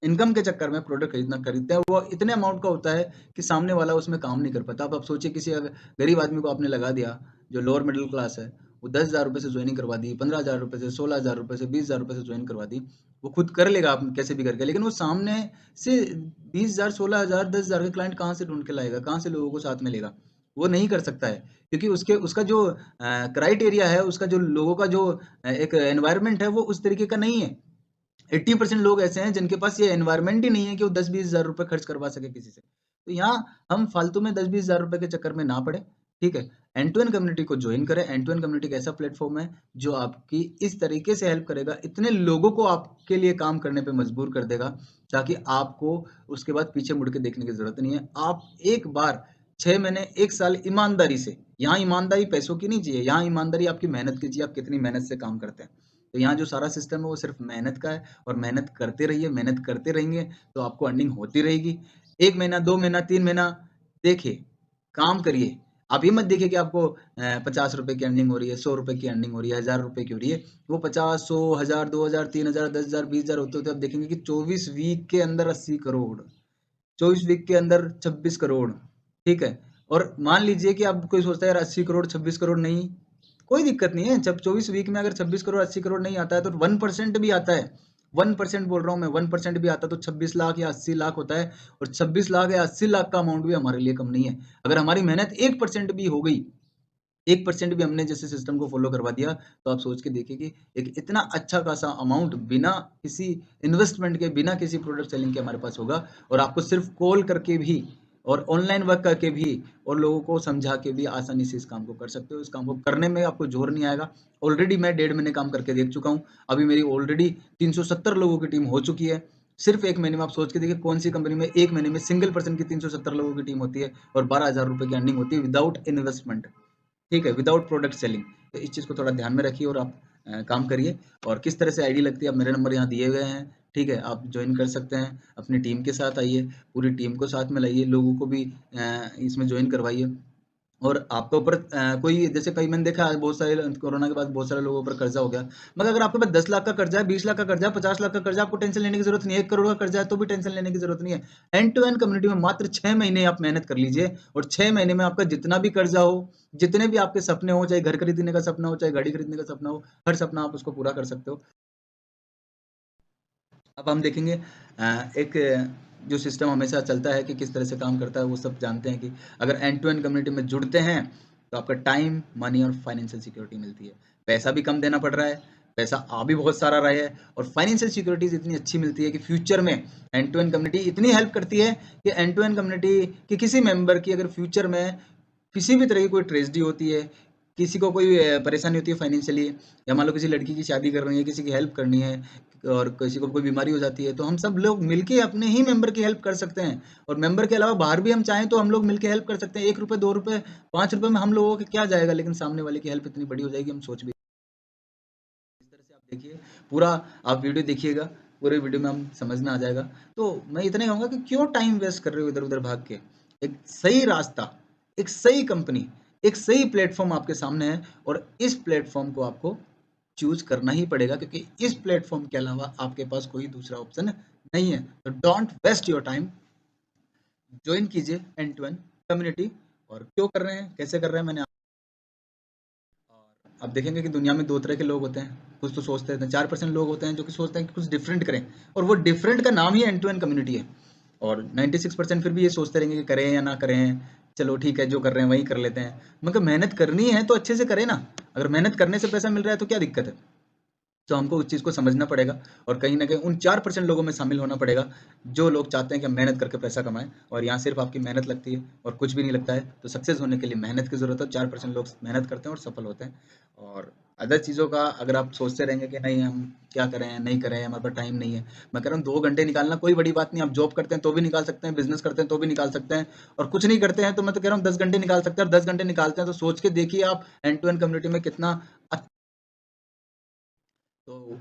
इनकम के चक्कर में प्रोडक्ट खरीदते हैं। वो इतने अमाउंट का होता है कि सामने वाला उसमें काम नहीं कर पाता। अब आप सोचिए, किसी गरीब आदमी को आपने लगा दिया, जो लोअर मिडिल क्लास है, वो 10,000 रुपये से ज्वाइनिंग करवा दी, 15,000 रुपये से, 16,000 रुपये से, 20,000 रुपये से ज्वाइन करवा दी। वो खुद कर लेगा आप कैसे भी करके, लेकिन वो सामने से 20,000 16,000 10,000 के क्लाइंट कहाँ से ढूंढ के लाएगा, कहाँ से लोगों को साथ में लेगा? वो नहीं कर सकता है, क्योंकि उसका जो क्राइटेरिया है, उसका जो लोगों का जो एक एनवायरनमेंट है, वो उस तरीके का नहीं है। 80% लोग ऐसे हैं जिनके पास ये एनवायरनमेंट ही नहीं है कि वो 10-20 हज़ार रुपए खर्च करवा सके किसी से। तो यहाँ हम फालतू में 10-20 हज़ार रुपए के चक्कर में ना पड़े, ठीक है? एंड टू एंड कम्युनिटी को ज्वाइन करें। एंड टू एंड कम्युनिटी एक ऐसा प्लेटफॉर्म है जो आपकी इस तरीके से हेल्प करेगा, इतने लोगों को आपके लिए काम करने पे मजबूर कर देगा, ताकि आपको उसके बाद पीछे मुड़ के देखने की जरूरत नहीं है। आप एक बार 6 महीने 1 साल ईमानदारी से, यहाँ ईमानदारी पैसों की नहीं चाहिए, यहाँ ईमानदारी आपकी मेहनत की चाहिए, आप कितनी मेहनत से काम करते हैं। तो यहाँ जो सारा सिस्टम है वो सिर्फ मेहनत का है, और मेहनत करते रहिए, मेहनत करते रहेंगे तो आपको अर्निंग होती रहेगी। 1 महीना 2 महीना 3 महीना देखिए, काम करिए। आप ये मत देखिए कि आपको 50 रुपए की अर्निंग हो रही है, 100 रुपए की अर्निंग हो रही है, 1,000 रुपए की हो रही है। वो 50 100 1000 2000 3000 10,000 20,000 होते होते आप देखेंगे कि 24 वीक के अंदर 80 करोड़, 24 वीक के अंदर 26 करोड़, ठीक है? और मान लीजिए कि आप कोई सोचता है यार 80 करोड़ 26 करोड़ नहीं, कोई दिक्कत नहीं है। जब 24 वीक में अगर 26 करोड़ 80 करोड़ नहीं आता है तो 1% भी आता है, 1% बोल रहा हूँ मैं, 1% भी आता तो 26 लाख या 80 लाख होता है। और 26 लाख या 80 लाख का अमाउंट भी हमारे लिए कम नहीं है। अगर हमारी मेहनत 1% भी हो गई, 1% भी हमने जैसे सिस्टम को फॉलो करवा दिया, तो आप सोच के देखिए कि एक इतना अच्छा खासा अमाउंट बिना किसी इन्वेस्टमेंट के, बिना किसी प्रोडक्ट सेलिंग के हमारे पास होगा। और आपको सिर्फ कॉल करके भी और ऑनलाइन वर्क करके भी और लोगों को समझा के भी आसानी से इस काम को कर सकते हो। इस काम को करने में आपको जोर नहीं आएगा। ऑलरेडी मैं 1.5 महीने काम करके देख चुका हूँ। अभी मेरी ऑलरेडी 370 लोगों की टीम हो चुकी है। सिर्फ 1 महीने में। आप सोच के देखिए कौन सी कंपनी में 1 महीने में सिंगल पर्सन की 370 लोगों की टीम होती है और 12,000 रुपए की अर्निंग होती है विदाउट इन्वेस्टमेंट। ठीक है, विदाउट प्रोडक्ट सेलिंग। तो इस चीज़ को थोड़ा ध्यान में रखिए और आप काम करिए। और किस तरह से आईडी लगती है, अब मेरे नंबर यहाँ दिए गए हैं, ठीक है, आप ज्वाइन कर सकते हैं, अपनी टीम के साथ आइए, पूरी टीम को साथ में लाइए, लोगों को भी इसमें ज्वाइन करवाइए। और आपके ऊपर कोई जैसे कई मैंने देखा है बहुत सारे कोरोना के बाद बहुत सारे लोगों पर कर्जा हो गया, मगर अगर आपके पास 10 लाख का कर्जा है, 20 लाख का कर्जा है, 50 लाख का कर्जा है, आपको टेंशन लेने की जरूरत नहीं है। 1 करोड़ का कर्जा है तो भी टेंशन लेने की जरूरत नहीं है। एंड टू एंड कम्युनिटी में मात्र 6 महीने आप मेहनत कर लीजिए और 6 महीने में आपका जितना भी कर्जा हो, जितने भी आपके सपने हो, चाहे घर खरीदने का सपना हो, चाहे गाड़ी खरीदने का सपना हो, हर सपना आप उसको पूरा कर सकते हो। अब हम देखेंगे एक जो सिस्टम हमेशा चलता है कि किस तरह से काम करता है, वो सब जानते हैं कि अगर एंड टू एंड कम्युनिटी में जुड़ते हैं तो आपका टाइम, मनी और फाइनेंशियल सिक्योरिटी मिलती है। पैसा भी कम देना पड़ रहा है, पैसा आ भी बहुत सारा रहा है, और फाइनेंशियल सिक्योरिटीज इतनी अच्छी मिलती है कि फ्यूचर में एंड टू एंड कम्युनिटी इतनी हेल्प करती है कि एंड टू एंड कम्युनिटी की किसी मेंबर की अगर फ्यूचर में किसी भी तरह की कोई ट्रेजेडी होती है, किसी को कोई परेशानी होती है फाइनेंशियली, या मान लो किसी लड़की की शादी कर रही है, किसी की हेल्प करनी है, और किसी को कोई बीमारी हो जाती है, तो हम सब लोग मिलके अपने ही मेंबर की हेल्प कर सकते हैं। और मेंबर के अलावा बाहर भी हम चाहें तो हम लोग मिलके हेल्प कर सकते हैं। 1 रुपये, 2 रुपये, 5 रुपये में हम लोगों के क्या जाएगा, लेकिन सामने वाले की हेल्प इतनी बड़ी हो जाएगी, हम सोच भी। इस तरह से आप देखिए, पूरा आप वीडियो देखिएगा, पूरे वीडियो में हम समझ में आ जाएगा। तो मैं इतना ही कहूँगा कि क्यों टाइम वेस्ट कर रहे हो इधर उधर भाग के। एक सही रास्ता, एक सही कंपनी, एक सही प्लेटफॉर्म आपके सामने है, और इस प्लेटफॉर्म को आपको चूज करना ही पड़ेगा, क्योंकि इस प्लेटफॉर्म के अलावा आपके पास कोई दूसरा ऑप्शन नहीं है। तो don't waste your time, join कीजिए एंड टू एंड कम्युनिटी। और क्यों कर रहे हैं, कैसे कर रहे हैं, मैंने आप देखेंगे कि दुनिया में दो तरह के लोग होते हैं। कुछ तो सोचते हैं, 4% लोग होते हैं जो कि सोचते हैं कि कुछ डिफरेंट करें, और वो डिफरेंट का नाम ही एंड टू एंड कम्युनिटी है। और 96% फिर भी ये सोचते रहेंगे कि करें या ना करें, चलो ठीक है जो कर रहे हैं वही कर लेते हैं। मगर मेहनत करनी है तो अच्छे से करें ना। अगर मेहनत करने से पैसा मिल रहा है तो क्या दिक्कत है। तो हमको उस चीज़ को समझना पड़ेगा, और कहीं ना कहीं उन 4% लोगों में शामिल होना पड़ेगा जो लोग चाहते हैं कि हम मेहनत करके पैसा कमाएं। और यहाँ सिर्फ आपकी मेहनत लगती है और कुछ भी नहीं लगता है। तो सक्सेस होने के लिए मेहनत की ज़रूरत है। 4% लोग मेहनत करते हैं और सफल होते हैं। और अदर चीज़ों का अगर आप सोचते रहेंगे कि नहीं हम क्या करें नहीं करें, हमारे पास टाइम नहीं है, मैं कह रहा हूँ 2 घंटे निकालना कोई बड़ी बात नहीं। आप जॉब करते हैं तो भी निकाल सकते हैं, बिजनेस करते हैं तो भी निकाल सकते हैं, और कुछ नहीं करते हैं तो मैं तो कह रहा हूँ 10 घंटे निकाल सकते हैं। और 10 घंटे निकालते हैं तो सोच के देखिए आप एंड टू एंड कम्युनिटी में कितना तो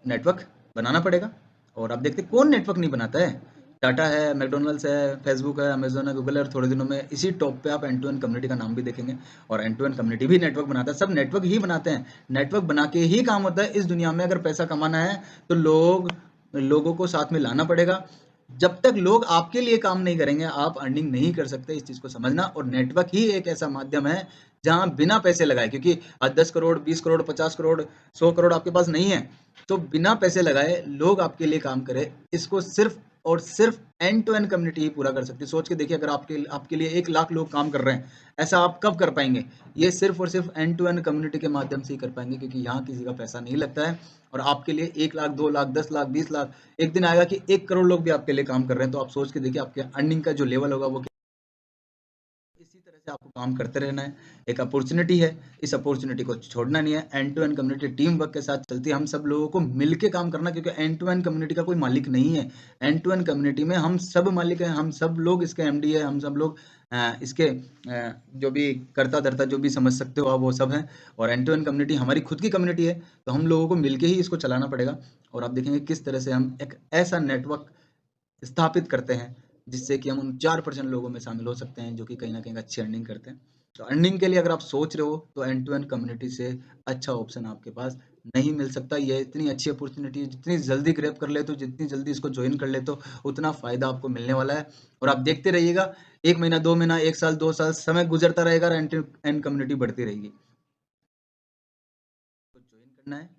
नेटवर्क बनाना पड़ेगा। और आप देखते हैं कौन नेटवर्क नहीं बनाता है। टाटा है, मैकडोनल्ड्स है, फेसबुक है, अमेजोन है, गूगल है, और थोड़े दिनों में इसी टॉप पे आप एंड टू एंड कम्युनिटी का नाम भी देखेंगे। और एंड टू एंड कम्युनिटी भी नेटवर्क बनाता है, सब नेटवर्क ही बनाते हैं। नेटवर्क बना के ही काम होता है। इस दुनिया में अगर पैसा कमाना है तो लोगों को साथ में लाना पड़ेगा। जब तक लोग आपके लिए काम नहीं करेंगे आप अर्निंग नहीं कर सकते, इस चीज को समझना। और नेटवर्क ही एक ऐसा माध्यम है जहां बिना पैसे लगाए, क्योंकि आज 10 करोड़, 20 करोड़, 50 करोड़, 100 करोड़ आपके पास नहीं है, तो बिना पैसे लगाए लोग आपके लिए काम करे, इसको सिर्फ और सिर्फ एंड टू एंड कम्युनिटी ही पूरा कर सकती है। सोच के देखिए, अगर आपके आपके लिए 1 लाख लोग काम कर रहे हैं, ऐसा आप कब कर पाएंगे। ये सिर्फ और सिर्फ एंड टू एंड कम्युनिटी के माध्यम से ही कर पाएंगे, क्योंकि यहाँ किसी का पैसा नहीं लगता है। और आपके लिए 1 लाख, 2 लाख, 10 लाख, 20 लाख, एक दिन आएगा कि 1 करोड़ लोग भी आपके लिए काम कर रहे हैं, तो आप सोच के देखिए आपके अर्निंग का जो लेवल होगा वो। इसी तरह से आपको काम करते रहना है। एक अपॉर्चुनिटी है, इस अपॉर्चुनिटी को छोड़ना नहीं है। End to end community team work के साथ चलती है, हम सब लोगों को मिलके काम करना, क्योंकि एंड टू एंड कम्युनिटी का कोई मालिक नहीं है। एंड टू एंड कम्युनिटी में हम सब मालिक हैं, हम सब लोग इसके एमडी है, हम सब लोग इसके जो भी करता धरता जो भी समझ सकते हो आप वो सब हैं। और एंड टू एंड कम्युनिटी हमारी खुद की कम्युनिटी है, तो हम लोगों को मिलके ही इसको चलाना पड़ेगा। और आप देखेंगे किस तरह से हम एक ऐसा नेटवर्क स्थापित करते हैं जिससे कि हम उन 4% लोगों में शामिल हो सकते हैं जो कि कहीं ना कहीं अच्छी अर्निंग करते हैं। तो अर्निंग के लिए अगर आप सोच रहे हो तो एंड टू एंड कम्युनिटी से अच्छा ऑप्शन आपके पास नहीं मिल सकता। ये इतनी अच्छी अपॉर्चुनिटी है, जितनी जल्दी ग्रैब कर ले तो, जितनी जल्दी इसको ज्वाइन कर ले तो उतना फायदा आपको मिलने वाला है। और आप देखते रहिएगा, 1 महीना, 2 महीना, 1 साल, 2 साल समय गुजरता रहेगा और एंड एंड कम्युनिटी बढ़ती रहेगी। तो ज्वाइन करना है।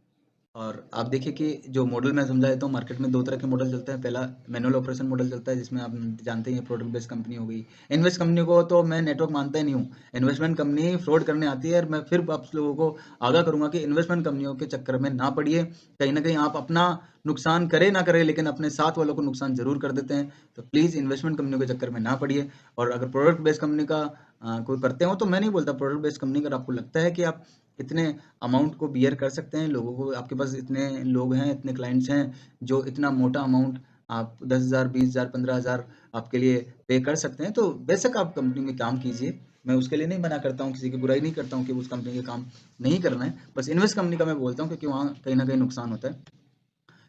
और आप देखिए कि जो मॉडल मैं समझा देता हूँ, मार्केट में 2 तरह के मॉडल चलते हैं। पहला मैनुअल ऑपरेशन मॉडल चलता है, जिसमें आप जानते ही हैं प्रोडक्ट बेस्ड कंपनी हो गई। इन्वेस्ट कंपनी को तो मैं नेटवर्क मानता ही नहीं हूँ। इन्वेस्टमेंट कंपनी फ्रॉड करने आती है, और मैं फिर आप लोगों को आगाह करूंगा कि इन्वेस्टमेंट कंपनियों के चक्कर में ना पड़िए। कहीं ना कहीं आप अपना नुकसान करे ना करे, लेकिन अपने साथ वालों को नुकसान जरूर कर देते हैं। तो प्लीज़ इन्वेस्टमेंट कंपनियों के चक्कर में ना पड़िए। और अगर प्रोडक्ट बेस्ड कंपनी का कोई करते हो, तो मैं नहीं बोलता प्रोडक्ट बेस्ड कंपनी, अगर आपको लगता है कि आप इतने अमाउंट को बियर कर सकते हैं, लोगों को, आपके पास इतने लोग हैं, इतने क्लाइंट्स हैं जो इतना मोटा अमाउंट आप 10,000, 20,000, 15,000 आपके लिए पे कर सकते हैं, तो बेशक आप कंपनी में काम कीजिए। मैं उसके लिए नहीं मना करता हूँ, किसी की बुराई नहीं करता हूँ कि उस कंपनी के काम नहीं करना है, बस इन्वेस्ट कंपनी का मैं बोलता हूँ क्योंकि वहाँ कहीं ना कहीं नुकसान होता है।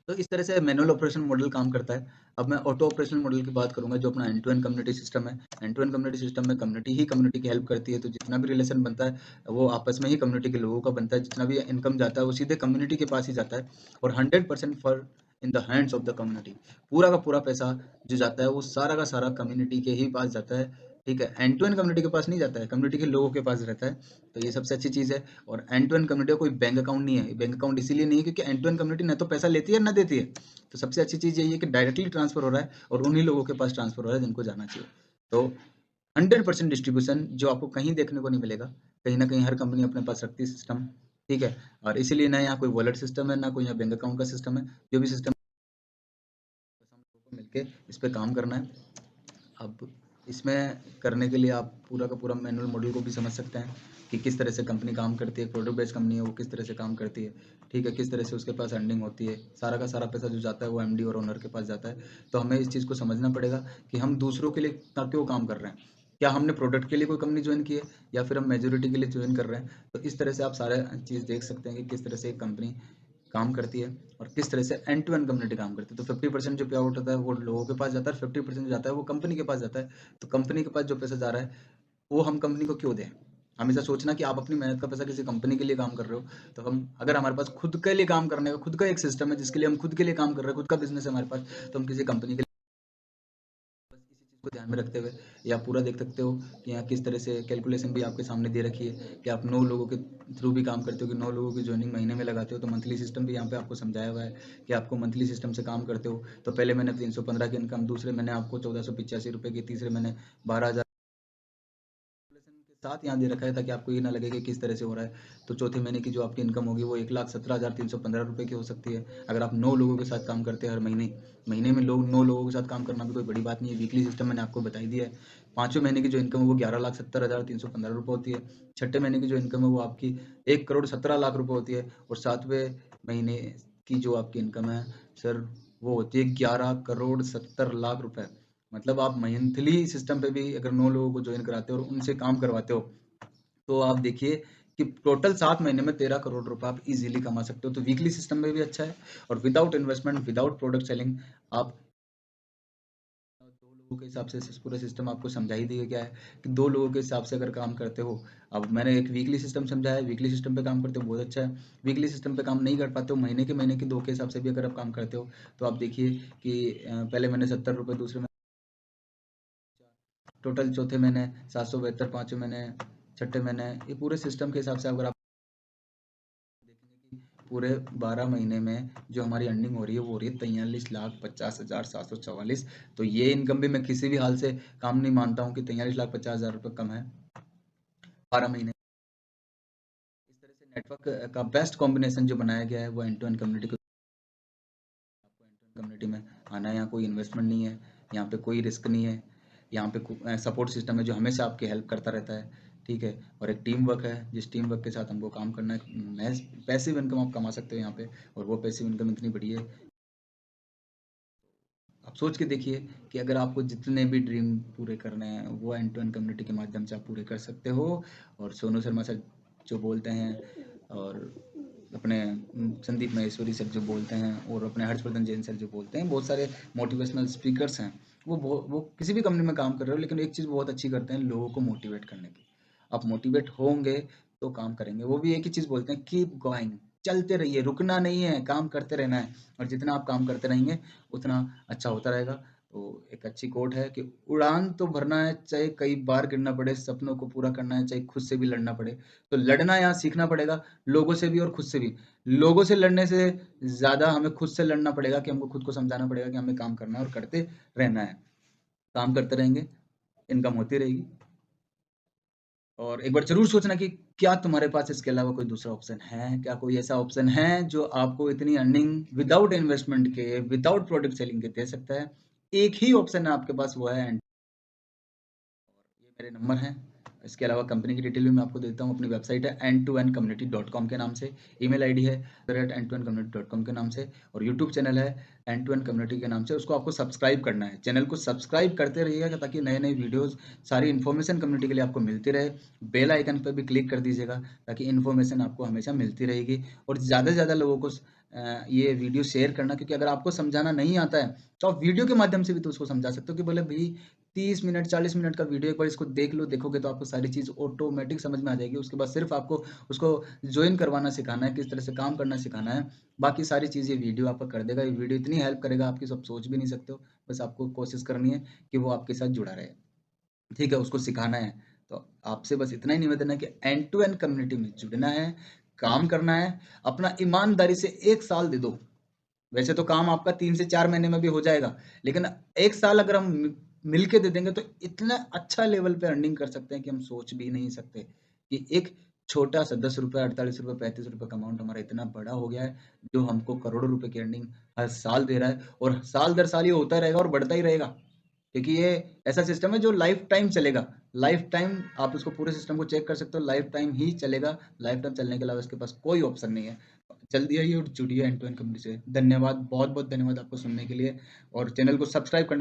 तो इस तरह से मैनुअल ऑपरेशन मॉडल काम करता है। अब मैं ऑटो ऑपरेशन मॉडल की बात करूंगा, जो अपना end to end community system है। End to end community system में कम्युनिटी ही कम्युनिटी की हेल्प करती है, तो जितना भी रिलेशन बनता है वो आपस में ही कम्युनिटी के लोगों का बनता है। जितना भी इनकम जाता है वो सीधे कम्युनिटी के पास ही जाता है, और 100% for in the hands of the community. पूरा का पूरा पैसा जो जाता है वो सारा का सारा कम्युनिटी के ही पास जाता है। ठीक है, एंड टू एंड कम्युनिटी के पास नहीं जाता है, कम्युनिटी के लोगों के पास रहता है। तो ये सबसे अच्छी चीज़ है। और एंड टू एंड कम्युनिटी का कोई बैंक अकाउंट नहीं है। बैंक अकाउंट इसीलिए नहीं है क्योंकि एंड टू एंड कम्युनिटी ना तो पैसा लेती है ना देती है। तो सबसे अच्छी चीज़ यही है कि डायरेक्टली ट्रांसफर हो रहा है और उन्हीं लोगों के पास ट्रांसफर हो रहा है जिनको जाना चाहिए। तो 100% डिस्ट्रीब्यूशन जो आपको कहीं देखने को नहीं मिलेगा। कहीं ना कहीं हर कंपनी अपने पास रखती है सिस्टम। ठीक है, और इसीलिए ना यहाँ कोई वॉलेट सिस्टम है, ना कोई यहाँ बैंक अकाउंट का सिस्टम है। जो भी सिस्टम हम लोगों को मिलके इस पर काम करना है। अब इसमें करने के लिए आप पूरा का पूरा मैनुअल मॉडल को भी समझ सकते हैं कि किस तरह से कंपनी काम करती है। प्रोडक्ट बेस्ड कंपनी है, वो किस तरह से काम करती है। ठीक है, किस तरह से उसके पास अर्निंग होती है। सारा का सारा पैसा जो जाता है वो एमडी और ओनर के पास जाता है। तो हमें इस चीज़ को समझना पड़ेगा कि हम दूसरों के लिए क्यों काम कर रहे हैं। क्या हमने प्रोडक्ट के लिए कोई कंपनी ज्वाइन की है, या फिर हम मेजोरिटी के लिए ज्वाइन कर रहे हैं। तो इस तरह से आप सारे चीज़ देख सकते हैं कि किस तरह से एक कंपनी काम करती है और किस तरह से एंड टू एंड कम्युनिटी काम करती है। तो 50% जो पे आउट होता है वो लोगों के पास जाता है, 50% जाता है वो कंपनी के पास जाता है। तो कंपनी के पास जो पैसा जा रहा है वो हम कंपनी को क्यों दें। हमेशा सोचना कि आप अपनी मेहनत का पैसा किसी कंपनी के लिए काम कर रहे हो। तो हम अगर हमारे पास खुद के लिए काम करने का खुद का एक सिस्टम है जिसके लिए हम खुद के लिए काम कर रहे हैं, खुद का बिजनेस है हमारे पास, तो हम किसी कंपनी के लिए बस इसी चीज़ को ध्यान में रखते हुए या पूरा देख सकते हो कि यहाँ किस तरह से कैलकुलेशन भी आपके सामने दे रखी है कि आप 9 लोगों के थ्रू भी काम करते हो, कि 9 लोगों की ज्वाइनिंग महीने में लगाते हो। तो मंथली सिस्टम भी यहाँ पे आपको समझाया हुआ है कि आपको मंथली सिस्टम से काम करते हो। तो पहले महीने 315 की इनकम, दूसरे महीने आपको 1485 रुपये की, तीसरे महीने 12,000 के साथ यहाँ दे रखा है ताकि आपको ये ना लगे कि किस तरह से हो रहा है। तो चौथे महीने की जो आपकी इनकम होगी वो 1,17,315 रुपये की हो सकती है अगर आप 9 लोगों के साथ काम करते हैं हर महीने। महीने में 9 लोगों के साथ काम करना भी कोई बड़ी बात नहीं है। वीकली सिस्टम मैंने आपको बताई दिया है। पाँचवें महीने की जो इनकम है वो 11,70,315 रुपये होती है। छठे महीने की जो इनकम है वो आपकी 1,17,00,000 रुपये होती है। और सातवें महीने की जो आपकी इनकम है सर, वो होती है 11,70,00,000 रुपये। मतलब आप मंथली सिस्टम पे भी अगर 9 लोगों को ज्वाइन कराते हो और उनसे काम करवाते हो, तो आप देखिए कि टोटल 7 महीने में 13 करोड़ रुपए आप इजीली कमा सकते हो। तो वीकली सिस्टम में भी अच्छा है। और without investment, without product selling, आप 2 लोगों के हिसाब से पूरा सिस्टम आपको समझा ही दिया गया है कि 2 लोगों के हिसाब से अगर काम करते हो। अब मैंने एक वीकली सिस्टम समझाया है, वीकली सिस्टम पे काम करते हो बहुत अच्छा है। वीकली सिस्टम पे काम नहीं कर पाते हो, महीने के 2 के हिसाब से भी अगर आप काम करते हो, तो आप देखिए कि पहले महीने 70 रुपये, दूसरे महीने टोटल, चौथे महीने 772, पांचवें महीने, छठे महीने, ये पूरे सिस्टम के हिसाब से अगर आप देखेंगे कि पूरे 12 महीने में जो हमारी अर्निंग हो रही है वो हो रही है 43,50,744। तो ये इनकम भी मैं किसी भी हाल से काम नहीं मानता हूँ कि 43,50,000 रुपये कम है 12 महीने। इस तरह से नेटवर्क का बेस्ट कॉम्बिनेशन जो बनाया गया है वो एंड टू एंड कम्युनिटी को। आपको एंड टू एंड कम्युनिटी में आना है, यहाँ कोई इन्वेस्टमेंट नहीं है, यहाँ पे कोई रिस्क नहीं है। यहाँ पे सपोर्ट सिस्टम है जो हमेशा आपकी हेल्प करता रहता है। ठीक है, और एक टीम वर्क है जिस टीम वर्क के साथ हमको काम करना है। पैसिव इनकम आप कमा सकते हो यहाँ पे, और वो पैसिव इनकम इतनी बड़ी है। आप सोच के देखिए कि अगर आपको जितने भी ड्रीम पूरे करने हैं वो एंड टू एंड कम्युनिटी के माध्यम से आप पूरे कर सकते हो। और सोनू शर्मा सर जो बोलते हैं, और अपने संदीप महेश्वरी सर जो बोलते हैं, और अपने हर्षवर्धन जैन सर जो बोलते हैं, बहुत सारे मोटिवेशनल स्पीकर्स हैं। वो किसी भी कंपनी में काम कर रहे हो, लेकिन एक चीज़ बहुत अच्छी करते हैं, लोगों को मोटिवेट करने की। आप मोटिवेट होंगे तो काम करेंगे। वो भी एक ही चीज़ बोलते हैं, कीप गोइंग, चलते रहिए, रुकना नहीं है, काम करते रहना है। और जितना आप काम करते रहेंगे उतना अच्छा होता रहेगा। तो एक अच्छी कोट है कि उड़ान तो भरना है चाहे कई बार गिरना पड़े, सपनों को पूरा करना है चाहे खुद से भी लड़ना पड़े। तो लड़ना यहाँ सीखना पड़ेगा, लोगों से भी और खुद से भी। लोगों से लड़ने से ज़्यादा हमें खुद से लड़ना पड़ेगा कि हमको खुद को समझाना पड़ेगा कि हमें काम करना है और करते रहना है। काम करते रहेंगे, इनकम होती रहेगी। और एक बार ज़रूर सोचना कि क्या तुम्हारे पास इसके अलावा कोई दूसरा ऑप्शन है? क्या कोई ऐसा ऑप्शन है जो आपको इतनी अर्निंग विदाउट इन्वेस्टमेंट के, विदाउट प्रोडक्ट सेलिंग के दे सकता है? एक ही ऑप्शन है आपके पास, वो है एंड। ये मेरे नंबर हैं, इसके अलावा कंपनी की डिटेल भी मैं आपको देता हूँ। अपनी वेबसाइट है end2endcommunity.com के नाम से, ईमेल आईडी है end2endcommunity.com के नाम से, और यूट्यूब चैनल है end2endcommunity के नाम से। उसको आपको सब्सक्राइब करना है, चैनल को सब्सक्राइब करते रहिएगा ताकि नए नए वीडियोस, सारी इन्फॉर्मेशन कम्युनिटी के लिए आपको मिलती रहे। बेल आइकन पर भी क्लिक कर दीजिएगा ताकि इन्फॉर्मेशन आपको हमेशा मिलती रहेगी। और ज़्यादा से ज़्यादा लोगों को ये वीडियो शेयर करना, क्योंकि अगर आपको समझाना नहीं आता है तो आप वीडियो के माध्यम से भी तो उसको समझा सकते हो कि बोले भाई 30 मिनट 40 मिनट का वीडियो एक बार इसको देख लो, देखोगे तो आपको सारी चीज़ ऑटोमेटिक समझ में आ जाएगी। उसके बाद सिर्फ आपको उसको ज्वाइन करवाना सिखाना है, किस तरह से काम करना सिखाना है। बाकी सारी चीज़ ये वीडियो आपका कर देगा। ये वीडियो इतनी हेल्प करेगा आपकी, सब सोच भी नहीं सकते हो। बस आपको कोशिश करनी है कि वो आपके साथ जुड़ा रहे, ठीक है, उसको सिखाना है। तो आपसे बस इतना ही निवेदन है कि एंड टू एंड कम्युनिटी में जुड़ना है, काम करना है, अपना ईमानदारी से 1 साल दे दो। वैसे तो काम आपका 3 से 4 महीने में भी हो जाएगा, लेकिन 1 साल अगर हम मिल के दे देंगे तो इतना अच्छा लेवल पे अर्निंग कर सकते हैं कि हम सोच भी नहीं सकते। कि एक छोटा सा ₹10, ₹48, ₹35 का अमाउंट हमारा इतना बड़ा हो गया है, जो हमको करोड़ों रुपए की अर्निंग हर साल दे रहा है, और साल दर साल ये होता रहेगा और बढ़ता ही रहेगा। क्योंकि ये ऐसा सिस्टम है जो लाइफ टाइम चलेगा। लाइफ टाइम आप उसको पूरे सिस्टम को चेक कर सकते हो, लाइफ टाइम ही चलेगा। लाइफ टाइम चलने के अलावा इसके पास कोई ऑप्शन नहीं है। जल्दी आइए और जुड़िए एंड टू एंड कम्युनिटी से। धन्यवाद, बहुत बहुत धन्यवाद आपको सुनने के लिए, और चैनल को सब्सक्राइब करना